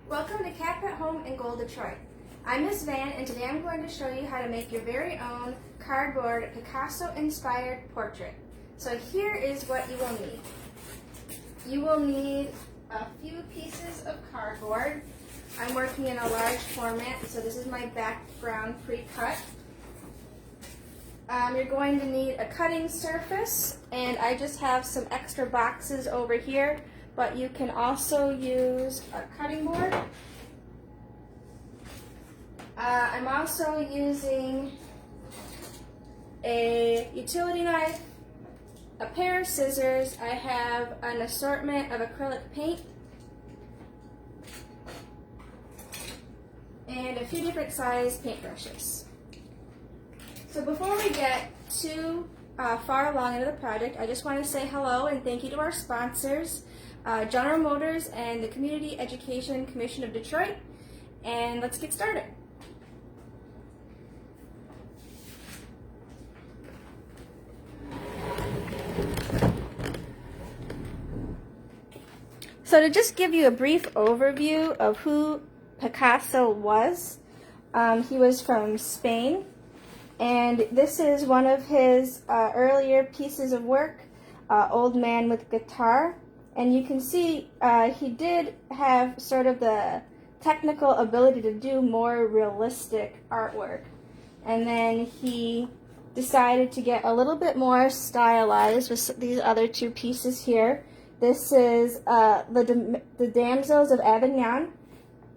Welcome to Cap at Home in Gold, Detroit. I'm Miss Van, and today I'm going to show you how to make your very own cardboard Picasso-inspired portrait. So here is what you will need. You will need a few pieces of cardboard. I'm working in a large format, so this is my background pre-cut. You're going to need a cutting surface, and I just have some extra boxes over here, but you can also use a cutting board. I'm also using a utility knife, a pair of scissors. I have an assortment of acrylic paint, and a few different size paintbrushes. So before we get too far along into the project, I just want to say hello and thank you to our sponsors, General Motors and the Community Education Commission of Detroit, and let's get started. So to just give you a brief overview of who Picasso was, he was from Spain, and this is one of his earlier pieces of work, Old Man with Guitar. And you can see he did have sort of the technical ability to do more realistic artwork. And then he decided to get a little bit more stylized with these other two pieces here. This is the Damsels of Avignon,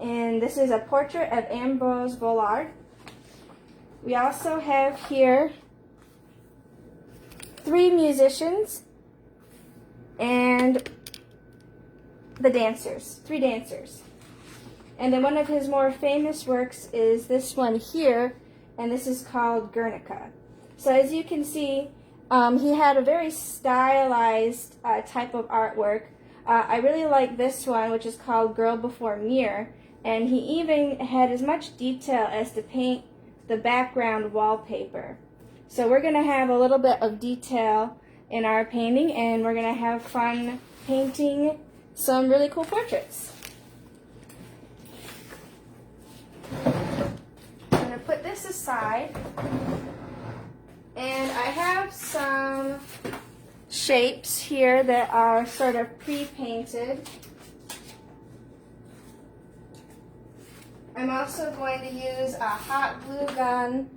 and this is a portrait of Ambrose Vollard. We also have here three musicians and three dancers. And then one of his more famous works is this one here, and this is called Guernica. So as you can see, he had a very stylized type of artwork. I really like this one, which is called Girl Before Mirror, and he even had as much detail as to paint the background wallpaper. So we're going to have a little bit of detail in our painting, and we're going to have fun painting some really cool portraits. I'm going to put this aside, and I have some shapes here that are sort of pre-painted. I'm also going to use a hot glue gun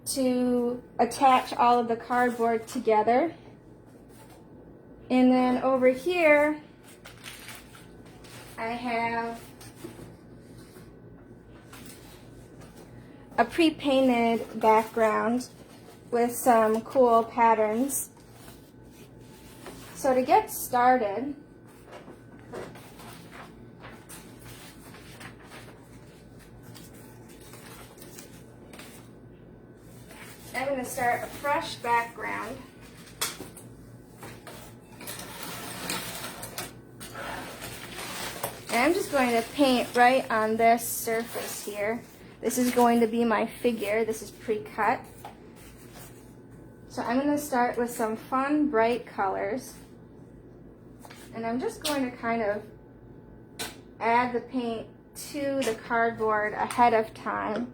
to attach all of the cardboard together. And then over here, I have a pre-painted background with some cool patterns. So to get started, I'm going to start a fresh background. And I'm just going to paint right on this surface here. This is going to be my figure. This is pre-cut. So I'm going to start with some fun, bright colors. And I'm just going to kind of add the paint to the cardboard ahead of time.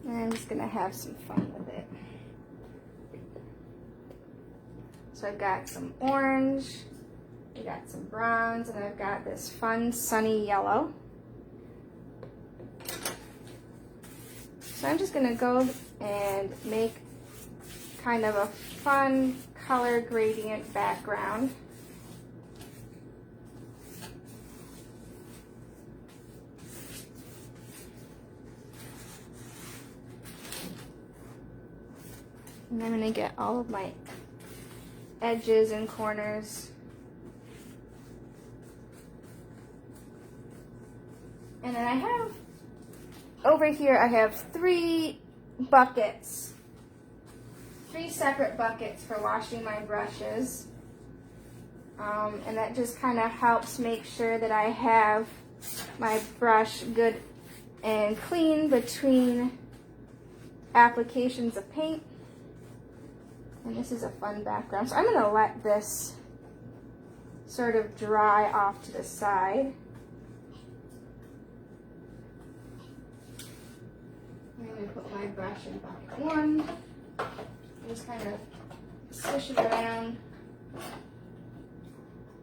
And I'm just going to have some fun with it. So I've got some orange, I've got some browns, and I've got this fun sunny yellow. So I'm just going to go and make kind of a fun color gradient background. And I'm going to get all of my edges and corners. And then I have, over here I have three buckets, three separate buckets for washing my brushes. And that just kind of helps make sure that I have my brush good and clean between applications of paint. And this is a fun background. So I'm going to let this sort of dry off to the side. I'm going to put my brush in bucket 1. Just kind of swish it around.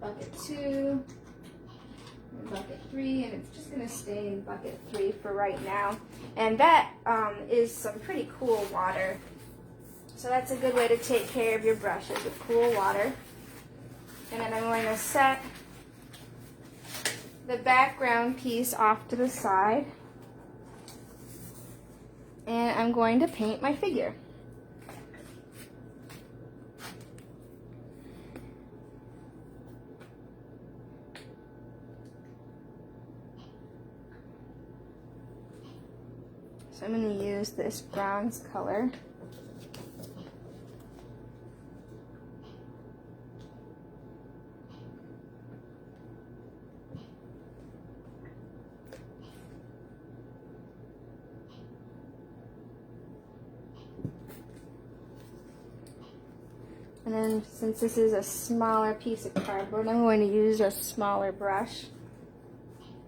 Bucket 2. And bucket 3. And it's just going to stay in bucket 3 for right now. And that is some pretty cool water. So that's a good way to take care of your brushes with cool water. And then I'm going to set the background piece off to the side. And I'm going to paint my figure. So I'm going to use this bronze color. And then since this is a smaller piece of cardboard, I'm going to use a smaller brush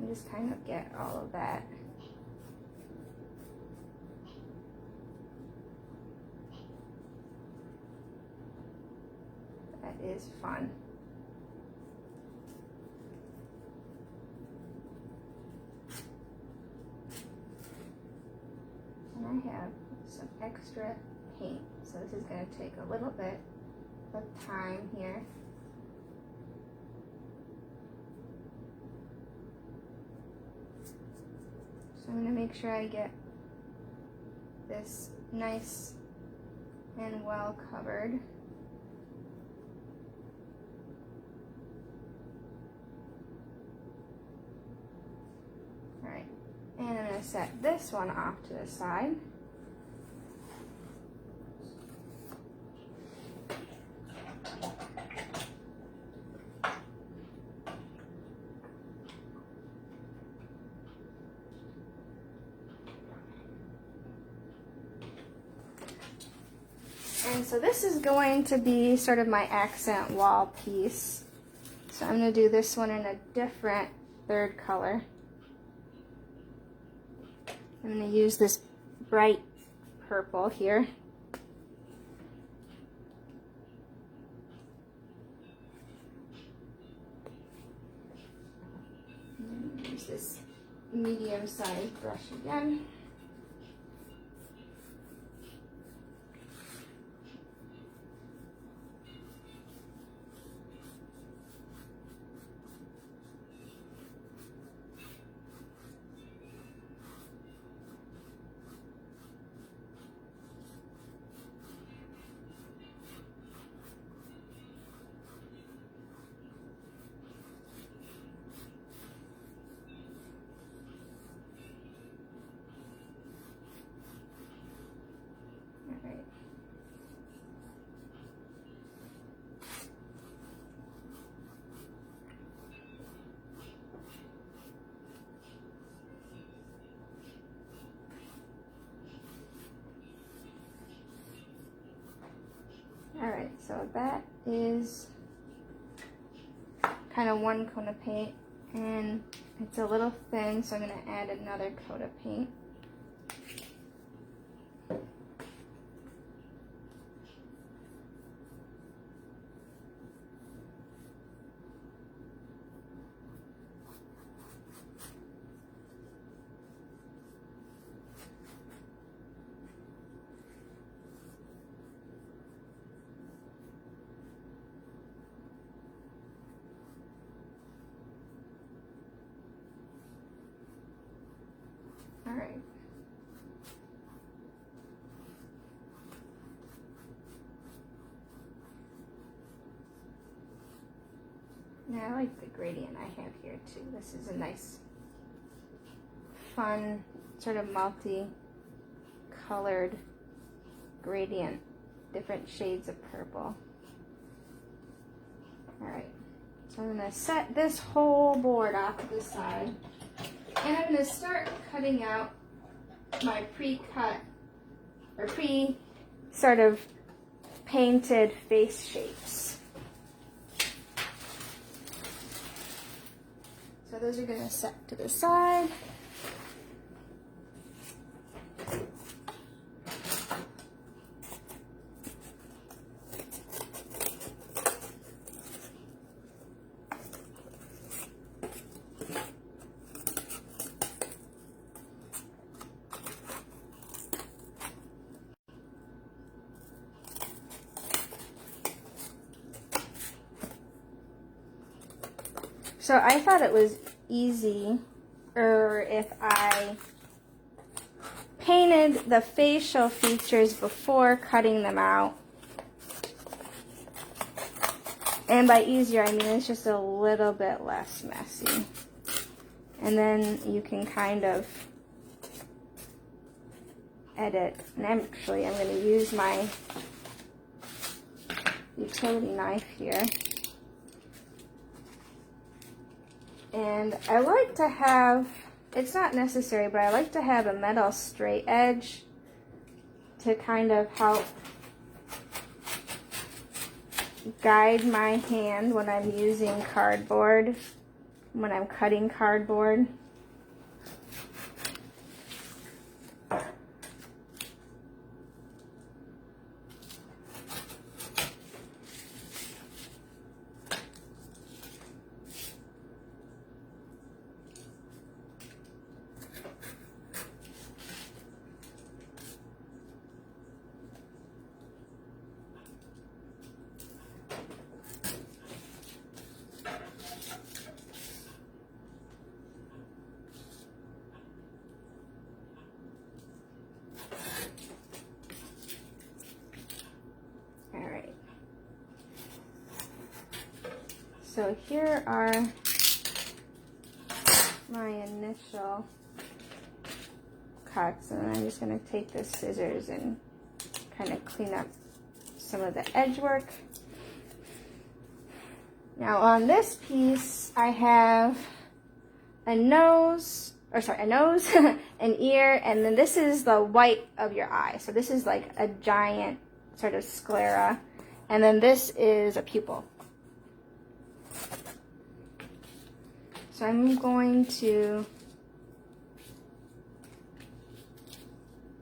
and just kind of get all of that. That is fun. And I have some extra paint, so this is going to take a little bit of time here. So I'm going to make sure I get this nice and well covered. Alright, and I'm going to set this one off to the side. And so this is going to be sort of my accent wall piece. So I'm going to do this one in a different third color. I'm going to use this bright purple here. Use this medium-sized brush again. Alright, so that is kind of one coat of paint, and it's a little thin, so I'm going to add another coat of paint. All right. Now I like the gradient I have here too. This is a nice, fun, sort of multi-colored gradient, different shades of purple. All right, so I'm gonna set this whole board off to the side. And I'm going to start cutting out my pre-cut or sort of painted face shapes. So those are going to set to the side. So I thought it was easy, or if I painted the facial features before cutting them out. And by easier, I mean it's just a little bit less messy. And then you can kind of edit. And actually, I'm going to use my utility knife here. And I like to have, it's not necessary, but I like to have a metal straight edge to kind of help guide my hand when I'm using cardboard, when I'm cutting cardboard. So here are my initial cuts, and I'm just going to take the scissors and kind of clean up some of the edge work. Now on this piece, I have a nose, an ear, and then this is the white of your eye. So this is like a giant sort of sclera, and then this is a pupil. So I'm going to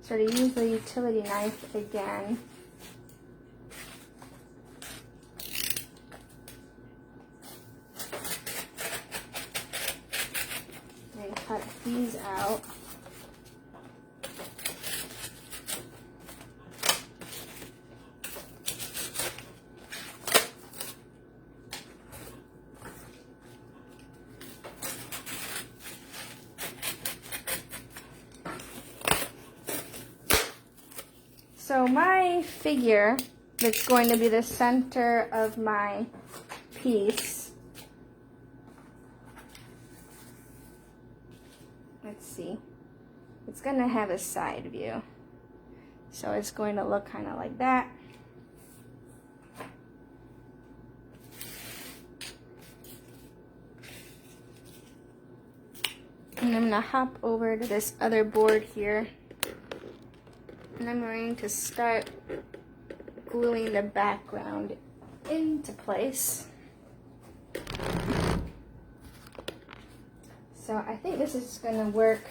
sort of use the utility knife again. And cut these out. So my figure that's going to be the center of my piece, let's see, it's going to have a side view. So it's going to look kind of like that. And I'm going to hop over to this other board here. And I'm going to start gluing the background into place. So I think this is going to work.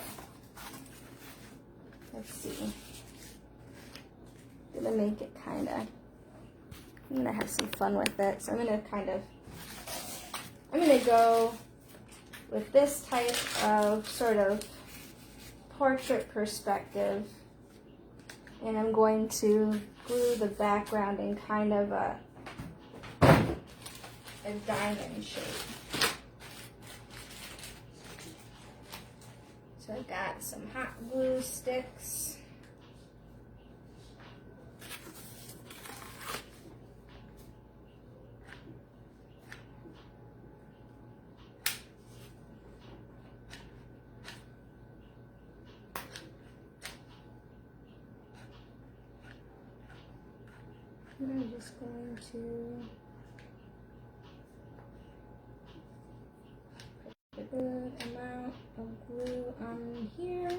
Let's see. I'm going to make it I'm going to have some fun with it. So I'm going to go with this type of sort of portrait perspective. And I'm going to glue the background in kind of a diamond shape. So I've got some hot glue sticks. I'm just going to put a good amount of glue on here.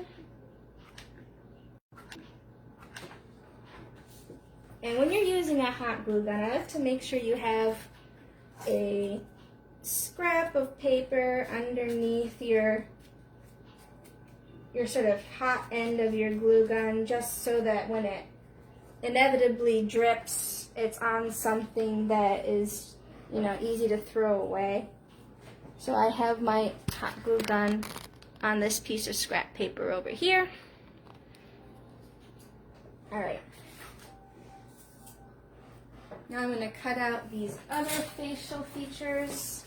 And when you're using a hot glue gun, I like to make sure you have a scrap of paper underneath your sort of hot end of your glue gun, just so that when it inevitably drips, it's on something that is, you know, easy to throw away. So I have my hot glue gun on this piece of scrap paper over here. All right. Now I'm going to cut out these other facial features.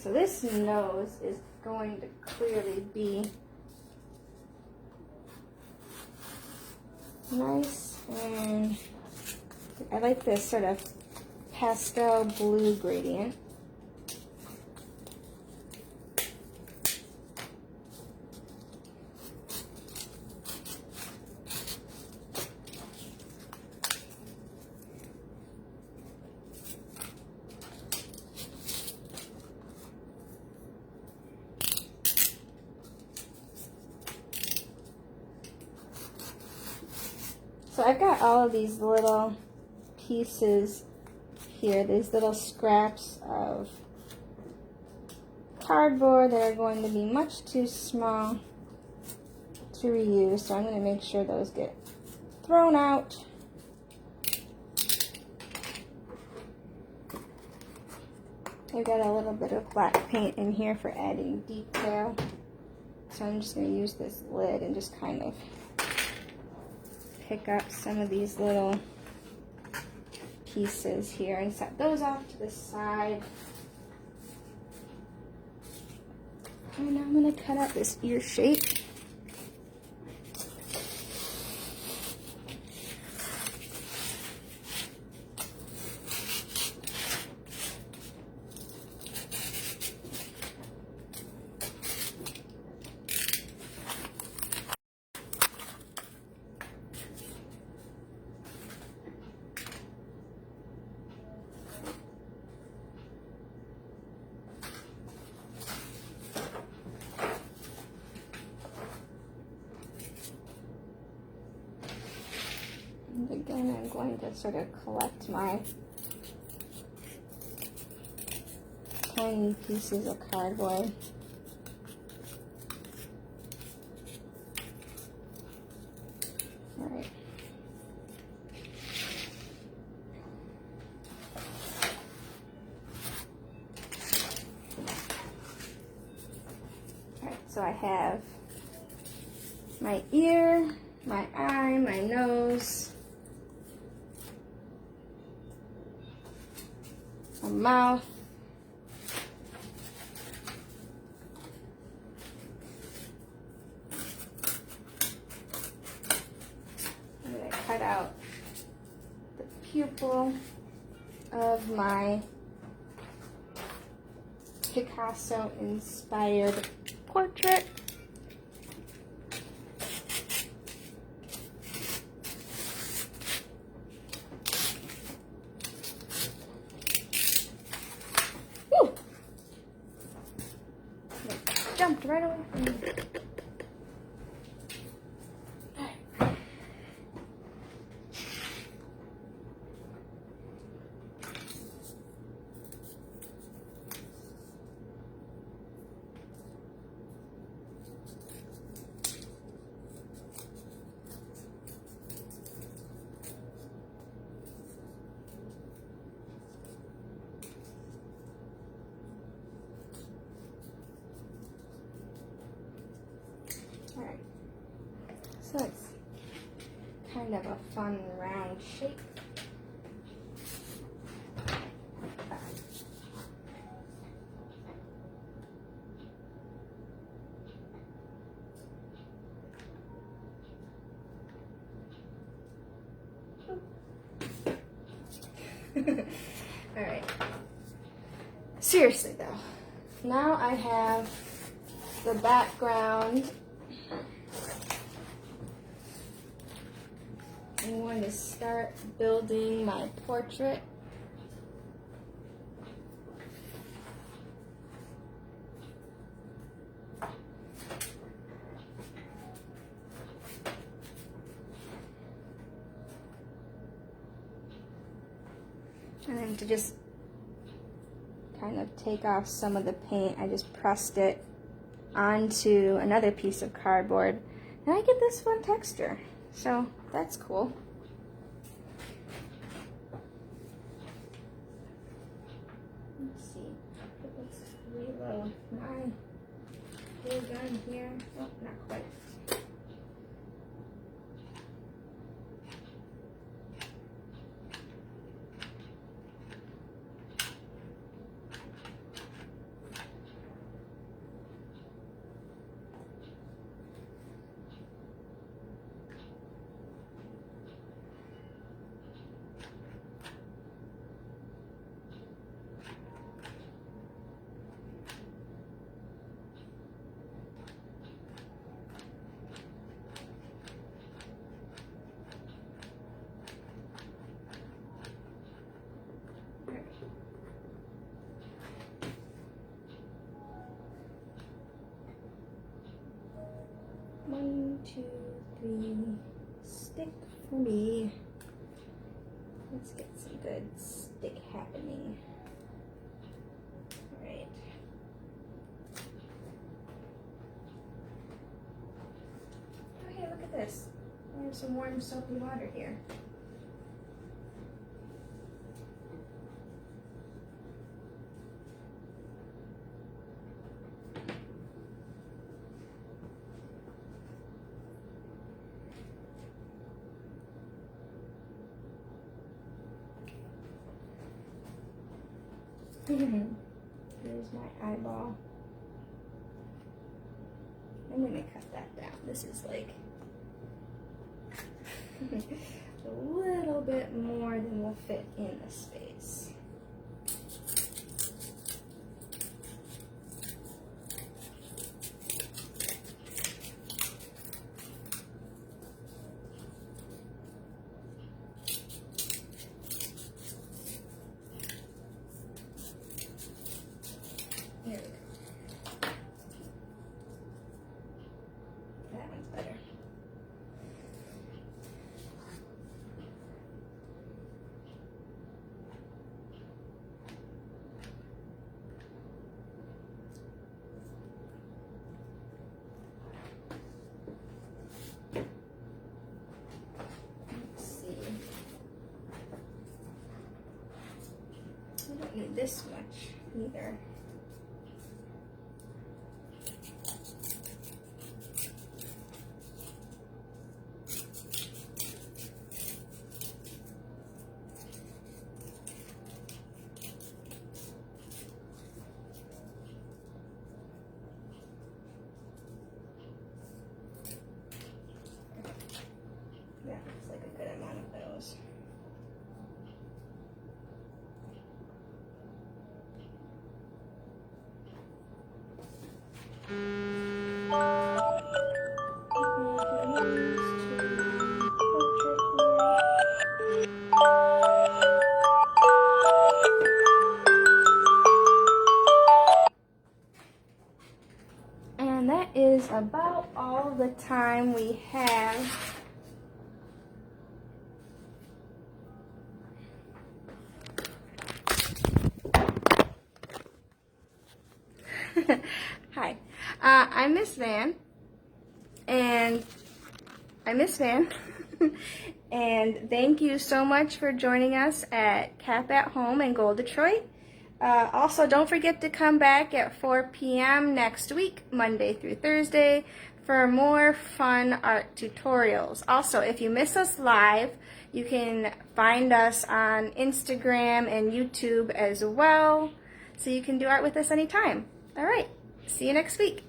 So this nose is going to clearly be nice, and I like this sort of pastel blue gradient. So I've got all of these little pieces here, these little scraps of cardboard that are going to be much too small to reuse, so I'm going to make sure those get thrown out. I've got a little bit of black paint in here for adding detail, so I'm just going to use this lid and just kind of pick up some of these little pieces here and set those off to the side. And now I'm going to cut out this ear shape. Again, I'm going to sort of collect my tiny pieces of cardboard. All right. All right, so I have my ear, my eye, my nose, a mouth, I'm going to cut out the pupil of my Picasso inspired portrait. Jumped right away from me. kind of a fun round shape. All right. Seriously though, now I have the background. I'm going to start building my portrait. And then to just kind of take off some of the paint, I just pressed it onto another piece of cardboard, and I get this fun texture. So that's cool. Let's see. Let's reload my glue gun here. Oh, not quite. One, two, three, stick for me. Let's get some good stick happening. All right. Oh, hey, look at this. I have some warm soapy water here. Here's my eyeball. I'm gonna cut that down. This is like a little bit more than will fit in the space. There we go. That one's better. Let's see. I don't need this much either. That looks like a good amount of those. And that is about all the time we have. Hi, I'm Miss Van, and and thank you so much for joining us at Cap at Home in Gold, Detroit. Also, don't forget to come back at 4 p.m. next week, Monday through Thursday, for more fun art tutorials. Also, if you miss us live, you can find us on Instagram and YouTube as well, so you can do art with us anytime. All right, see you next week.